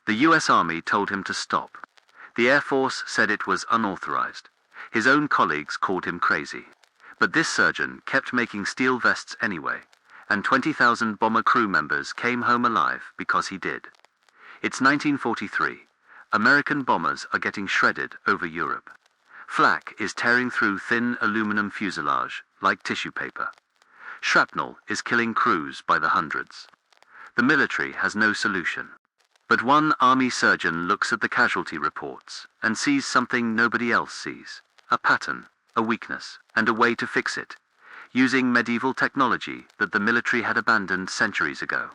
The US Army told him to stop. The Air Force said it was unauthorized. His own colleagues called him crazy. But this surgeon kept making steel vests anyway, and 20,000 bomber crew members came home alive because he did. It's 1943. American bombers are getting shredded over Europe. Flak is tearing through thin aluminum fuselage like tissue paper. Shrapnel is killing crews by the hundreds. The military has no solution. But one army surgeon looks at the casualty reports and sees something nobody else sees: a pattern, a weakness, and a way to fix it, using medieval technology that the military had abandoned centuries ago.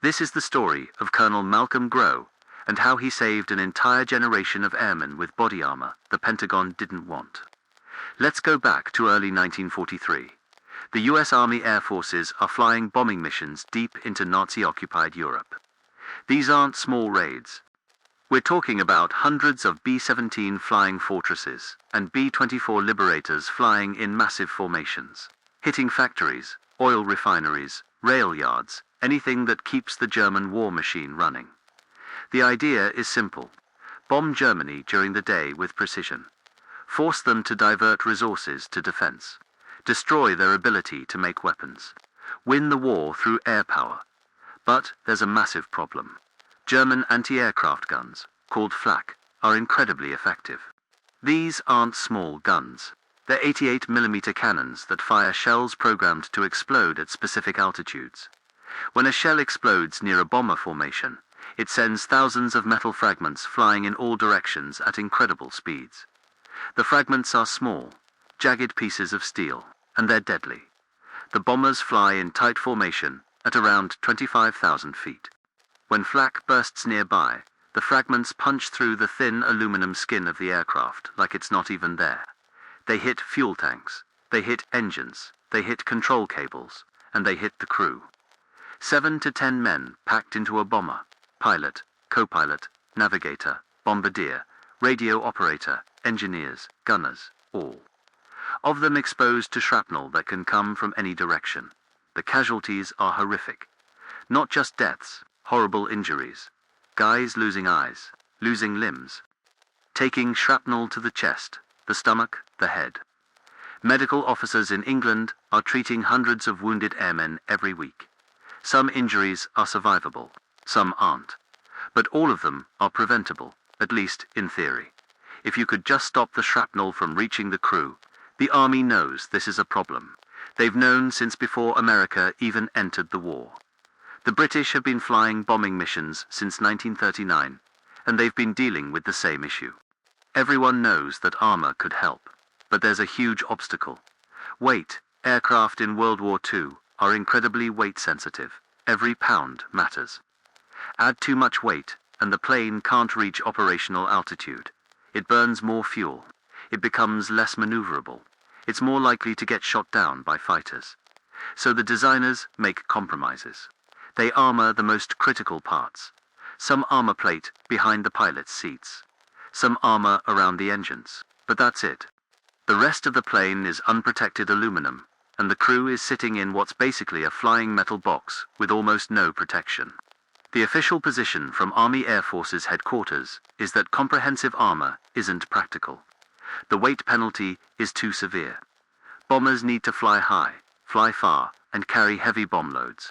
This is the story of Colonel Malcolm Grow and how he saved an entire generation of airmen with body armor the Pentagon didn't want. Let's go back to early 1943. The US Army Air Forces are flying bombing missions deep into Nazi-occupied Europe. These aren't small raids. We're talking about hundreds of B-17 flying fortresses and B-24 Liberators flying in massive formations, hitting factories, oil refineries, rail yards, anything that keeps the German war machine running. The idea is simple: bomb Germany during the day with precision, force them to divert resources to defense, destroy their ability to make weapons, win the war through air power. But there's a massive problem. German anti-aircraft guns, called Flak, are incredibly effective. These aren't small guns. They're 88mm cannons that fire shells programmed to explode at specific altitudes. When a shell explodes near a bomber formation, it sends thousands of metal fragments flying in all directions at incredible speeds. The fragments are small, jagged pieces of steel, and they're deadly. The bombers fly in tight formation at around 25,000 feet. When flak bursts nearby, the fragments punch through the thin aluminum skin of the aircraft like it's not even there. They hit fuel tanks, they hit engines, they hit control cables, and they hit the crew. 7 to 10 men packed into a bomber: pilot, co-pilot, navigator, bombardier, radio operator, engineers, gunners, all. Of them exposed to shrapnel that can come from any direction. The casualties are horrific. Not just deaths, horrible injuries. Guys losing eyes, losing limbs. Taking shrapnel to the chest, the stomach, the head. Medical officers in England are treating hundreds of wounded airmen every week. Some injuries are survivable, some aren't. But all of them are preventable, at least in theory. If you could just stop the shrapnel from reaching the crew, the Army knows this is a problem. They've known since before America even entered the war. The British have been flying bombing missions since 1939, and they've been dealing with the same issue. Everyone knows that armor could help, but there's a huge obstacle. Weight. Aircraft in World War II are incredibly weight sensitive. Every pound matters. Add too much weight, and the plane can't reach operational altitude. It burns more fuel. It becomes less maneuverable. It's more likely to get shot down by fighters. So the designers make compromises. They armor the most critical parts. Some armor plate behind the pilot's seats. Some armor around the engines. But that's it. The rest of the plane is unprotected aluminum, and the crew is sitting in what's basically a flying metal box with almost no protection. The official position from Army Air Forces headquarters is that comprehensive armor isn't practical. The weight penalty is too severe. Bombers need to fly high, fly far, and carry heavy bomb loads.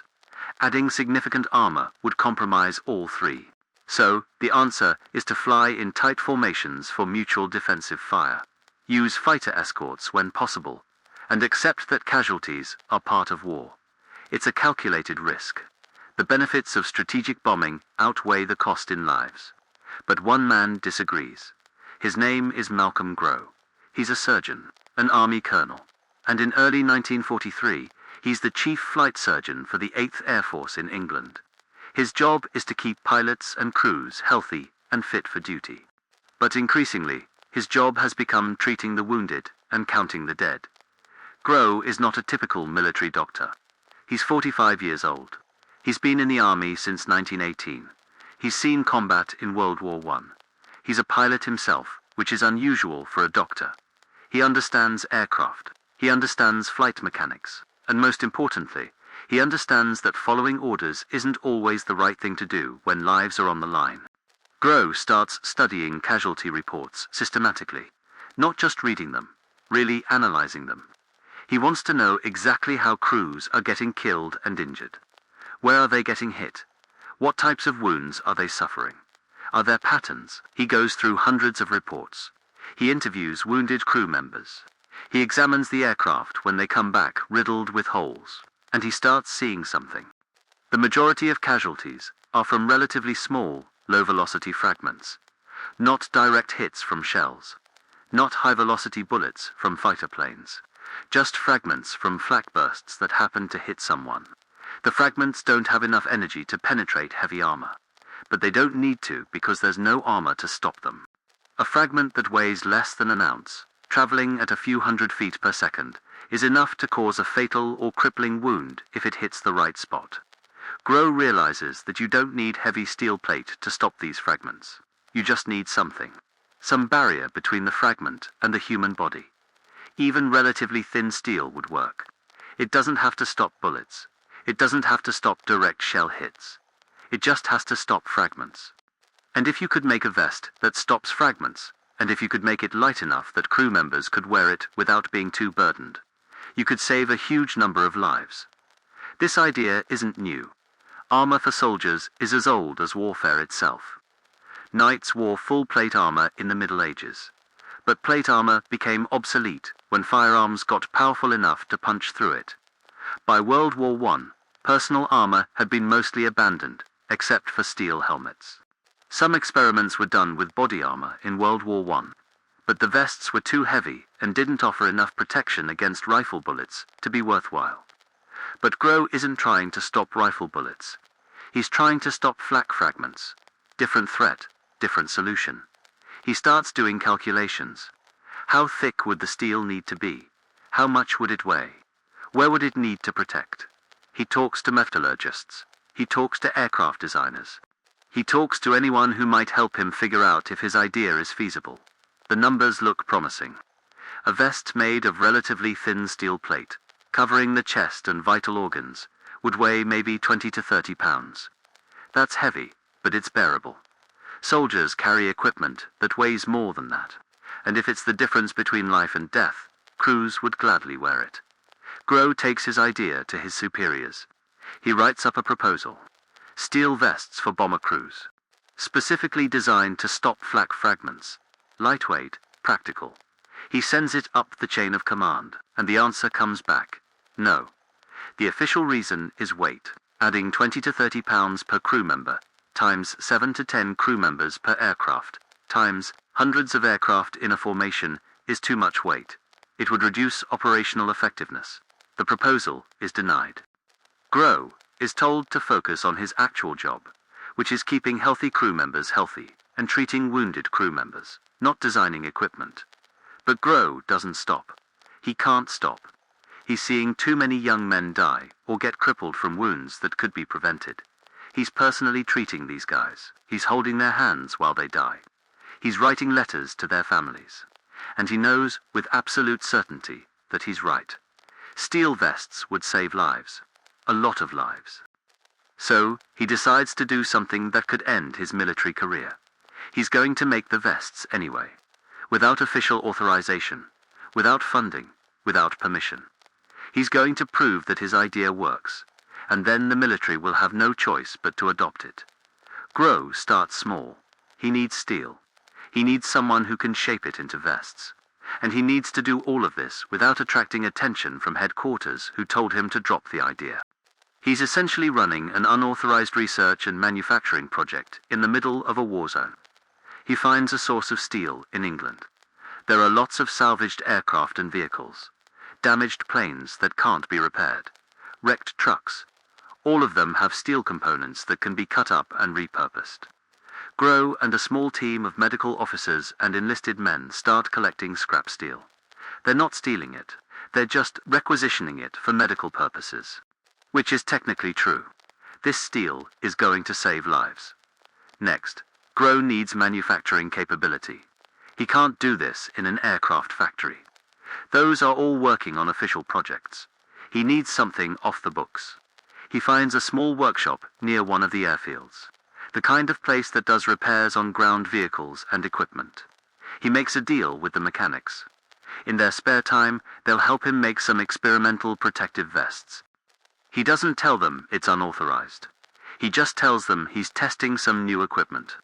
Adding significant armor would compromise all three. So, the answer is to fly in tight formations for mutual defensive fire. Use fighter escorts when possible, and accept that casualties are part of war. It's a calculated risk. The benefits of strategic bombing outweigh the cost in lives. But one man disagrees. His name is Malcolm Grow. He's a surgeon, an Army colonel, and in early 1943, he's the chief flight surgeon for the 8th Air Force in England. His job is to keep pilots and crews healthy and fit for duty. But increasingly, his job has become treating the wounded and counting the dead. Grow is not a typical military doctor. He's 45 years old. He's been in the Army since 1918. He's seen combat in World War I. He's a pilot himself, which is unusual for a doctor. He understands aircraft. He understands flight mechanics. And most importantly, he understands that following orders isn't always the right thing to do when lives are on the line. Grow starts studying casualty reports systematically, not just reading them, really analyzing them. He wants to know exactly how crews are getting killed and injured. Where are they getting hit? What types of wounds are they suffering? Are there patterns? He goes through hundreds of reports. He interviews wounded crew members. He examines the aircraft when they come back riddled with holes. And he starts seeing something. The majority of casualties are from relatively small, low-velocity fragments. Not direct hits from shells. Not high-velocity bullets from fighter planes. Just fragments from flak bursts that happen to hit someone. The fragments don't have enough energy to penetrate heavy armor. But they don't need to because there's no armor to stop them. A fragment that weighs less than an ounce, traveling at a few hundred feet per second, is enough to cause a fatal or crippling wound if it hits the right spot. Grow realizes that you don't need heavy steel plate to stop these fragments. You just need something. Some barrier between the fragment and the human body. Even relatively thin steel would work. It doesn't have to stop bullets. It doesn't have to stop direct shell hits. It just has to stop fragments. And if you could make a vest that stops fragments, and if you could make it light enough that crew members could wear it without being too burdened, you could save a huge number of lives. This idea isn't new. Armor for soldiers is as old as warfare itself. Knights wore full plate armor in the Middle Ages. But plate armor became obsolete when firearms got powerful enough to punch through it. By World War I, personal armor had been mostly abandoned, except for steel helmets. Some experiments were done with body armor in World War I, but the vests were too heavy and didn't offer enough protection against rifle bullets to be worthwhile. But Grow isn't trying to stop rifle bullets. He's trying to stop flak fragments. Different threat, different solution. He starts doing calculations. How thick would the steel need to be? How much would it weigh? Where would it need to protect? He talks to metallurgists. He talks to aircraft designers. He talks to anyone who might help him figure out if his idea is feasible. The numbers look promising. A vest made of relatively thin steel plate, covering the chest and vital organs, would weigh maybe 20 to 30 pounds. That's heavy, but it's bearable. Soldiers carry equipment that weighs more than that, and if it's the difference between life and death, crews would gladly wear it. Grow takes his idea to his superiors. He writes up a proposal. Steel vests for bomber crews. Specifically designed to stop flak fragments. Lightweight, practical. He sends it up the chain of command, and the answer comes back. No. The official reason is weight, adding 20 to 30 pounds per crew member, times 7 to 10 crew members per aircraft, times hundreds of aircraft in a formation, is too much weight. It would reduce operational effectiveness. The proposal is denied. Grow is told to focus on his actual job, which is keeping healthy crew members healthy and treating wounded crew members, not designing equipment. But Grow doesn't stop. He can't stop. He's seeing too many young men die or get crippled from wounds that could be prevented. He's personally treating these guys. He's holding their hands while they die. He's writing letters to their families. And he knows with absolute certainty that he's right. Steel vests would save lives. A lot of lives. So, he decides to do something that could end his military career. He's going to make the vests anyway. Without official authorization. Without funding. Without permission. He's going to prove that his idea works, and then the military will have no choice but to adopt it. Grow starts small. He needs steel. He needs someone who can shape it into vests. And he needs to do all of this without attracting attention from headquarters who told him to drop the idea. He's essentially running an unauthorized research and manufacturing project in the middle of a war zone. He finds a source of steel in England. There are lots of salvaged aircraft and vehicles. Damaged planes that can't be repaired, wrecked trucks. All of them have steel components that can be cut up and repurposed. Grow and a small team of medical officers and enlisted men start collecting scrap steel. They're not stealing it, they're just requisitioning it for medical purposes. Which is technically true. This steel is going to save lives. Next, Grow needs manufacturing capability. He can't do this in an aircraft factory. Those are all working on official projects. He needs something off the books. He finds a small workshop near one of the airfields. The kind of place that does repairs on ground vehicles and equipment. He makes a deal with the mechanics. In their spare time, they'll help him make some experimental protective vests. He doesn't tell them it's unauthorized. He just tells them he's testing some new equipment.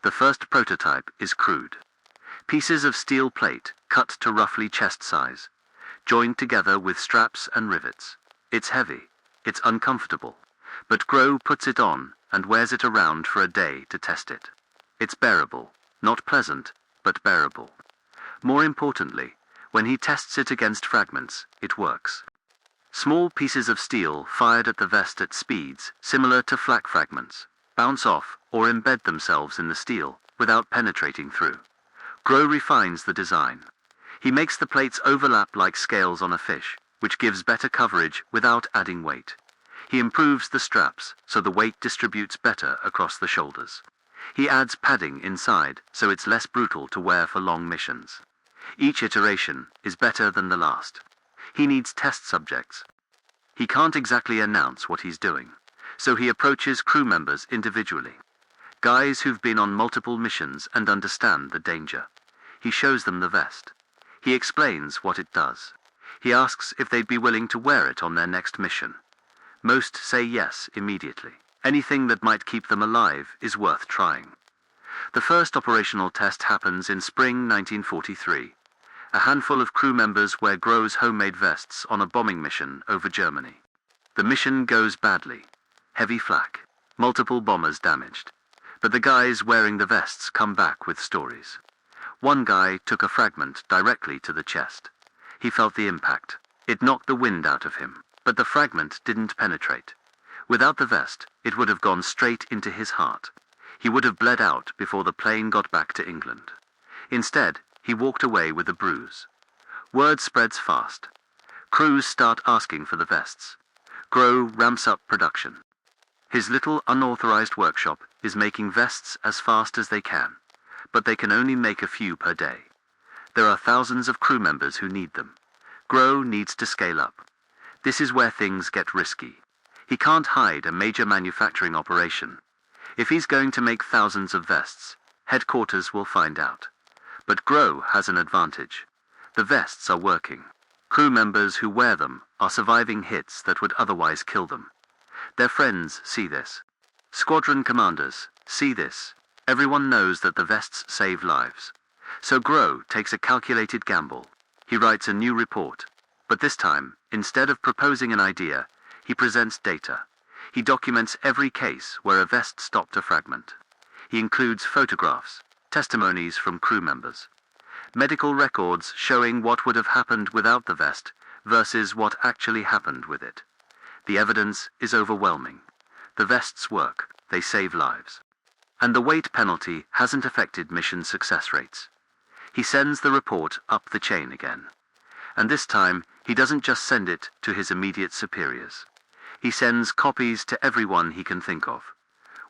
The first prototype is crude. Pieces of steel plate cut to roughly chest size, joined together with straps and rivets. It's heavy, it's uncomfortable, but Grow puts it on and wears it around for a day to test it. It's bearable, not pleasant, but bearable. More importantly, when he tests it against fragments, it works. Small pieces of steel fired at the vest at speeds similar to flak fragments bounce off or embed themselves in the steel without penetrating through. Grow refines the design. He makes the plates overlap like scales on a fish, which gives better coverage without adding weight. He improves the straps so the weight distributes better across the shoulders. He adds padding inside so it's less brutal to wear for long missions. Each iteration is better than the last. He needs test subjects. He can't exactly announce what he's doing, so he approaches crew members individually. Guys who've been on multiple missions and understand the danger. He shows them the vest. He explains what it does. He asks if they'd be willing to wear it on their next mission. Most say yes immediately. Anything that might keep them alive is worth trying. The first operational test happens in spring 1943. A handful of crew members wear Grow's homemade vests on a bombing mission over Germany. The mission goes badly. Heavy flak. Multiple bombers damaged. But the guys wearing the vests come back with stories. One guy took a fragment directly to the chest. He felt the impact. It knocked the wind out of him, but the fragment didn't penetrate. Without the vest, it would have gone straight into his heart. He would have bled out before the plane got back to England. Instead, he walked away with a bruise. Word spreads fast. Crews start asking for the vests. Grow ramps up production. His little unauthorized workshop is making vests as fast as they can, but they can only make a few per day. There are thousands of crew members who need them. Grow needs to scale up. This is where things get risky. He can't hide a major manufacturing operation. If he's going to make thousands of vests, headquarters will find out. But Grow has an advantage. The vests are working. Crew members who wear them are surviving hits that would otherwise kill them. Their friends see this. Squadron commanders see this. Everyone knows that the vests save lives. So Grow takes a calculated gamble. He writes a new report. But this time, instead of proposing an idea, he presents data. He documents every case where a vest stopped a fragment. He includes photographs, testimonies from crew members, medical records showing what would have happened without the vest versus what actually happened with it. The evidence is overwhelming. The vests work, they save lives. And the weight penalty hasn't affected mission success rates. He sends the report up the chain again. And this time, he doesn't just send it to his immediate superiors. He sends copies to everyone he can think of.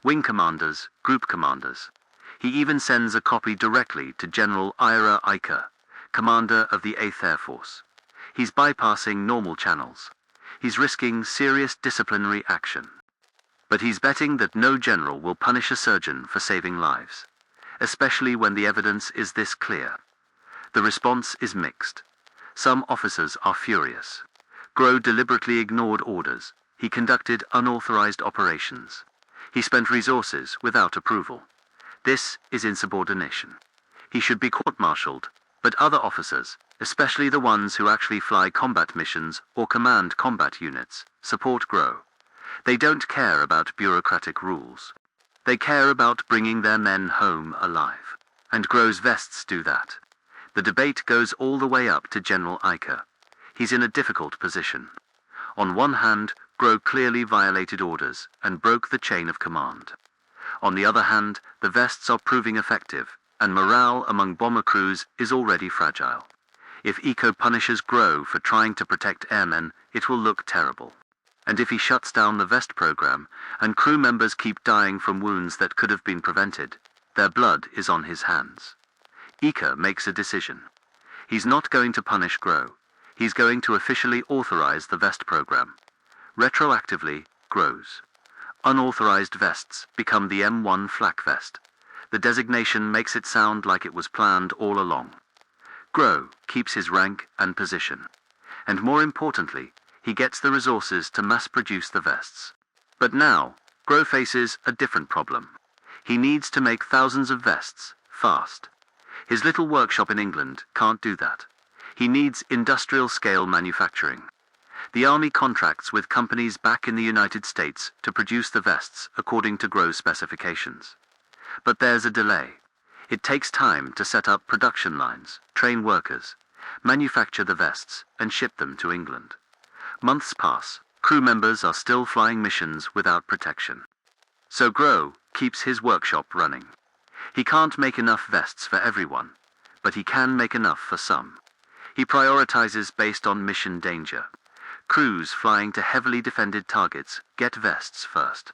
Wing commanders, group commanders. He even sends a copy directly to General Ira Iker, commander of the 8th Air Force. He's bypassing normal channels. He's risking serious disciplinary action. But he's betting that no general will punish a surgeon for saving lives, especially when the evidence is this clear. The response is mixed. Some officers are furious. Grow deliberately ignored orders. He conducted unauthorized operations. He spent resources without approval. This is insubordination. He should be court-martialed, but other officers, especially the ones who actually fly combat missions or command combat units, support Grow. They don't care about bureaucratic rules. They care about bringing their men home alive. And Grow's vests do that. The debate goes all the way up to General Iker. He's in a difficult position. On one hand, Grow clearly violated orders and broke the chain of command. On the other hand, the vests are proving effective, and morale among bomber crews is already fragile. If Iker punishes Grow for trying to protect airmen, it will look terrible. And if he shuts down the vest program, and crew members keep dying from wounds that could have been prevented, their blood is on his hands. Iker makes a decision. He's not going to punish Grow. He's going to officially authorize the vest program. Retroactively, Grow's. Unauthorized vests become the M1 Flak vest. The designation makes it sound like it was planned all along. Grow keeps his rank and position. And more importantly, he gets the resources to mass-produce the vests. But now, Grow faces a different problem. He needs to make thousands of vests, fast. His little workshop in England can't do that. He needs industrial-scale manufacturing. The army contracts with companies back in the United States to produce the vests according to Grow's specifications. But there's a delay. It takes time to set up production lines, train workers, manufacture the vests, and ship them to England. Months pass. Crew members are still flying missions without protection. So Grow keeps his workshop running. He can't make enough vests for everyone, but he can make enough for some. He prioritizes based on mission danger. Crews flying to heavily defended targets get vests first.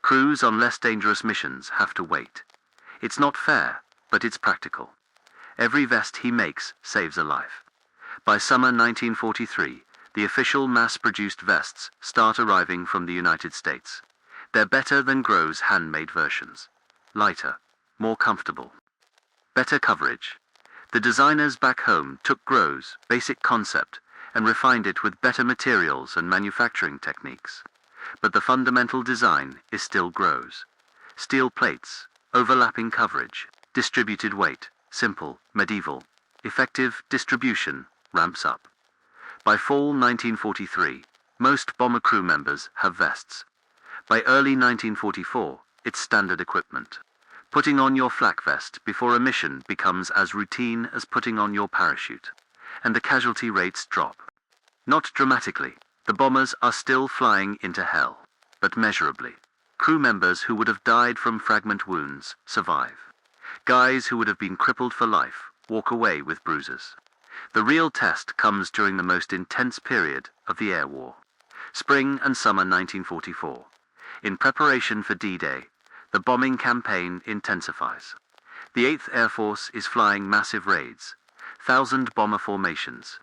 Crews on less dangerous missions have to wait. It's not fair, but it's practical. Every vest he makes saves a life. By summer 1943, the official mass-produced vests start arriving from the United States. They're better than Grow's handmade versions. Lighter, more comfortable. Better coverage. The designers back home took Grow's basic concept and refined it with better materials and manufacturing techniques. But the fundamental design is still Grow's. Steel plates, overlapping coverage, distributed weight, simple, medieval, effective distribution, ramps up. By fall 1943, most bomber crew members have vests. By early 1944, it's standard equipment. Putting on your flak vest before a mission becomes as routine as putting on your parachute, and the casualty rates drop. Not dramatically. The bombers are still flying into hell, but measurably. Crew members who would have died from fragment wounds survive. Guys who would have been crippled for life walk away with bruises. The real test comes during the most intense period of the air war, spring and summer 1944. In preparation for D-Day, the bombing campaign intensifies. The 8th Air Force is flying massive raids, 1,000 bomber formations.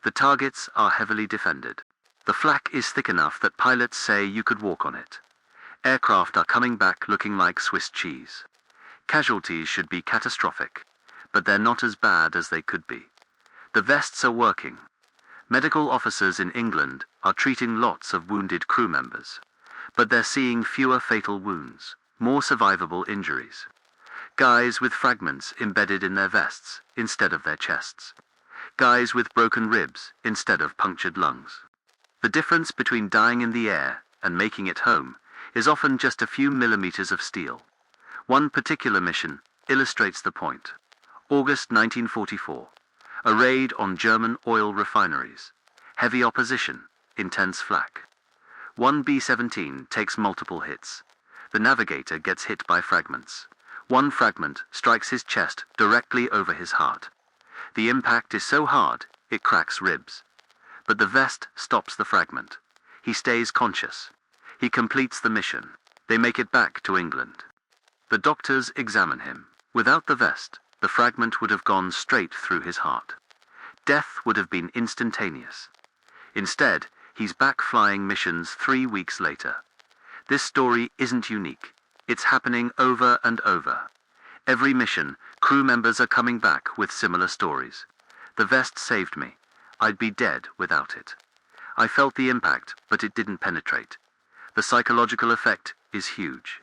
The targets are heavily defended. The flak is thick enough that pilots say you could walk on it. Aircraft are coming back looking like Swiss cheese. Casualties should be catastrophic, but they're not as bad as they could be. The vests are working. Medical officers in England are treating lots of wounded crew members, but they're seeing fewer fatal wounds, more survivable injuries. Guys with fragments embedded in their vests instead of their chests. Guys with broken ribs instead of punctured lungs. The difference between dying in the air and making it home is often just a few millimeters of steel. One particular mission illustrates the point. August 1944. A raid on German oil refineries. Heavy opposition, intense flak. One B-17 takes multiple hits. The navigator gets hit by fragments. One fragment strikes his chest directly over his heart. The impact is so hard, it cracks ribs. But the vest stops the fragment. He stays conscious. He completes the mission. They make it back to England. The doctors examine him. Without the vest, the fragment would have gone straight through his heart. Death would have been instantaneous. Instead, he's back flying missions 3 weeks later. This story isn't unique. It's happening over and over. Every mission, crew members are coming back with similar stories. The vest saved me. I'd be dead without it. I felt the impact, but it didn't penetrate. The psychological effect is huge.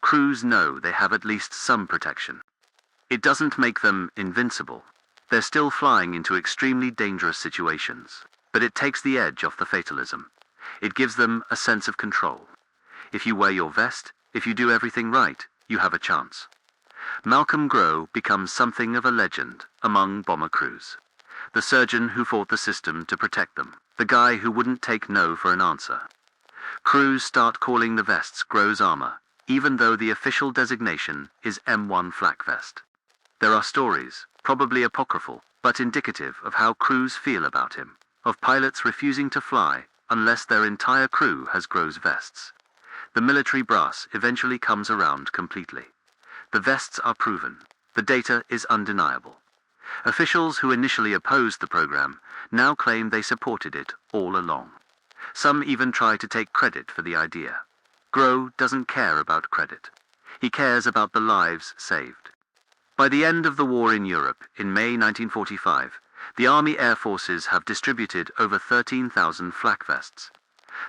Crews know they have at least some protection. It doesn't make them invincible. They're still flying into extremely dangerous situations, but it takes the edge off the fatalism. It gives them a sense of control. If you wear your vest, if you do everything right, you have a chance. Malcolm Grow becomes something of a legend among bomber crews. The surgeon who fought the system to protect them. The guy who wouldn't take no for an answer. Crews start calling the vests Grow's armor, even though the official designation is M1 Flak vest. There are stories, probably apocryphal, but indicative of how crews feel about him, of pilots refusing to fly unless their entire crew has Grow's vests. The military brass eventually comes around completely. The vests are proven. The data is undeniable. Officials who initially opposed the program now claim they supported it all along. Some even try to take credit for the idea. Grow doesn't care about credit. He cares about the lives saved. By the end of the war in Europe, in May 1945, the Army Air Forces have distributed over 13,000 flak vests.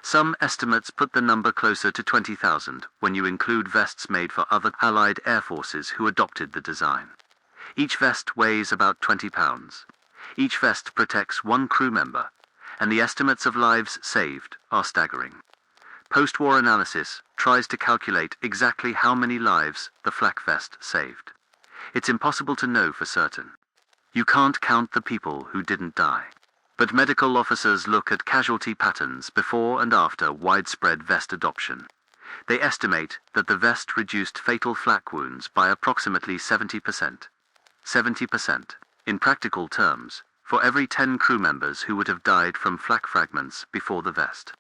Some estimates put the number closer to 20,000 when you include vests made for other Allied air forces who adopted the design. Each vest weighs about 20 pounds. Each vest protects one crew member, and the estimates of lives saved are staggering. Post-war analysis tries to calculate exactly how many lives the flak vest saved. It's impossible to know for certain. You can't count the people who didn't die. But medical officers look at casualty patterns before and after widespread vest adoption. They estimate that the vest reduced fatal flak wounds by approximately 70%. 70%. In practical terms, for every 10 crew members who would have died from flak fragments before the vest,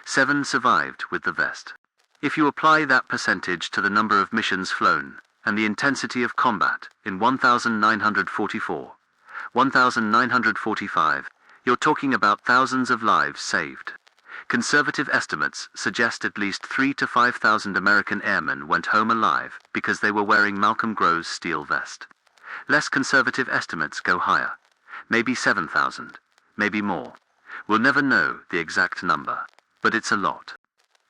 7 survived with the vest. If you apply that percentage to the number of missions flown, and the intensity of combat in 1944, 1945, you're talking about thousands of lives saved. Conservative estimates suggest at least 3,000 to 5,000 American airmen went home alive because they were wearing Malcolm Grove's steel vest. Less conservative estimates go higher. Maybe 7,000, maybe more. We'll never know the exact number, but it's a lot.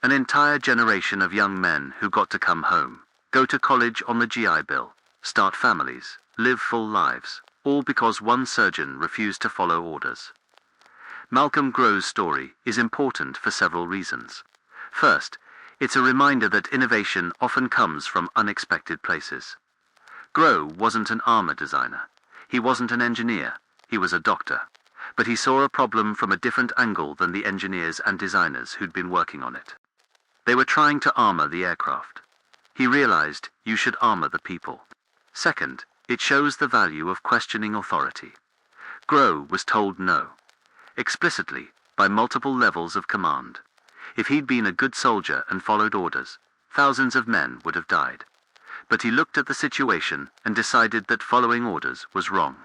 An entire generation of young men who got to come home, go to college on the GI Bill, start families, live full lives, all because one surgeon refused to follow orders. Malcolm Grove's story is important for several reasons. First, it's a reminder that innovation often comes from unexpected places. Grove wasn't an armor designer. He wasn't an engineer. He was a doctor. But he saw a problem from a different angle than the engineers and designers who'd been working on it. They were trying to armor the aircraft. He realized you should armor the people. Second, it shows the value of questioning authority. Grove was told no, explicitly, by multiple levels of command. If he'd been a good soldier and followed orders, thousands of men would have died. But he looked at the situation and decided that following orders was wrong.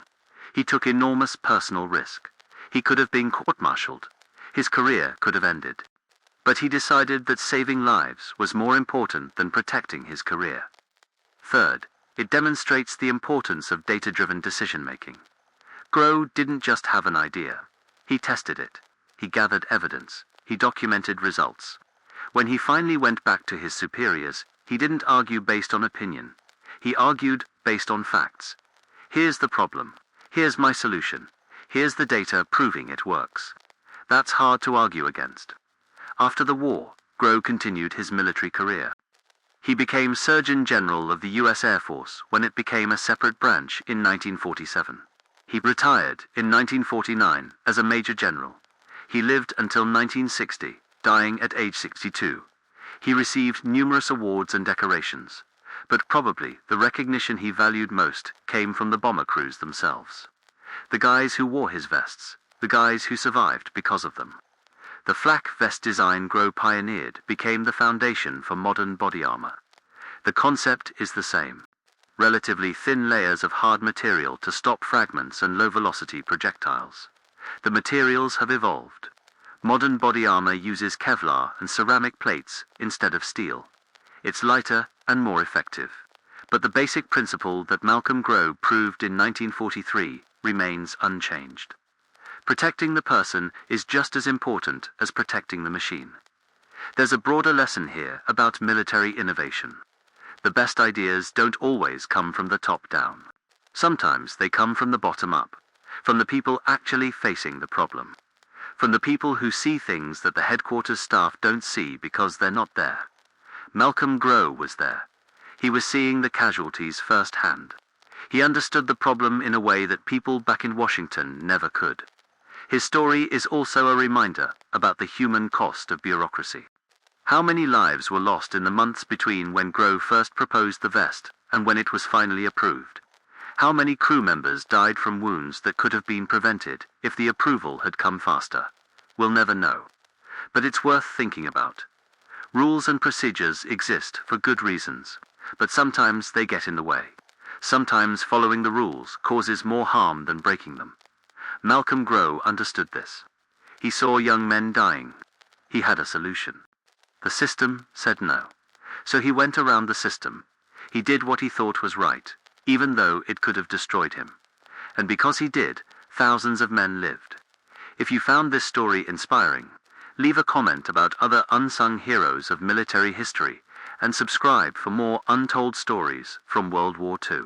He took enormous personal risk. He could have been court-martialed. His career could have ended. But he decided that saving lives was more important than protecting his career. Third, it demonstrates the importance of data-driven decision-making. Grove didn't just have an idea. He tested it. He gathered evidence. He documented results. When he finally went back to his superiors, he didn't argue based on opinion. He argued based on facts. Here's the problem. Here's my solution. Here's the data proving it works. That's hard to argue against. After the war, Grove continued his military career. He became Surgeon General of the U.S. Air Force when it became a separate branch in 1947. He retired in 1949 as a Major General. He lived until 1960, dying at age 62. He received numerous awards and decorations, but probably the recognition he valued most came from the bomber crews themselves. The guys who wore his vests, the guys who survived because of them. The flak vest design Grove pioneered became the foundation for modern body armor. The concept is the same. Relatively thin layers of hard material to stop fragments and low-velocity projectiles. The materials have evolved. Modern body armor uses Kevlar and ceramic plates instead of steel. It's lighter and more effective. But the basic principle that Malcolm Grove proved in 1943 remains unchanged. Protecting the person is just as important as protecting the machine. There's a broader lesson here about military innovation. The best ideas don't always come from the top down. Sometimes they come from the bottom up, from the people actually facing the problem, from the people who see things that the headquarters staff don't see because they're not there. Malcolm Grove was there. He was seeing the casualties firsthand. He understood the problem in a way that people back in Washington never could. His story is also a reminder about the human cost of bureaucracy. How many lives were lost in the months between when Grove first proposed the vest and when it was finally approved? How many crew members died from wounds that could have been prevented if the approval had come faster? We'll never know. But it's worth thinking about. Rules and procedures exist for good reasons, but sometimes they get in the way. Sometimes following the rules causes more harm than breaking them. Malcolm Grove understood this. He saw young men dying. He had a solution. The system said no. So he went around the system. He did what he thought was right, even though it could have destroyed him. And because he did, thousands of men lived. If you found this story inspiring, leave a comment about other unsung heroes of military history, and subscribe for more untold stories from World War II.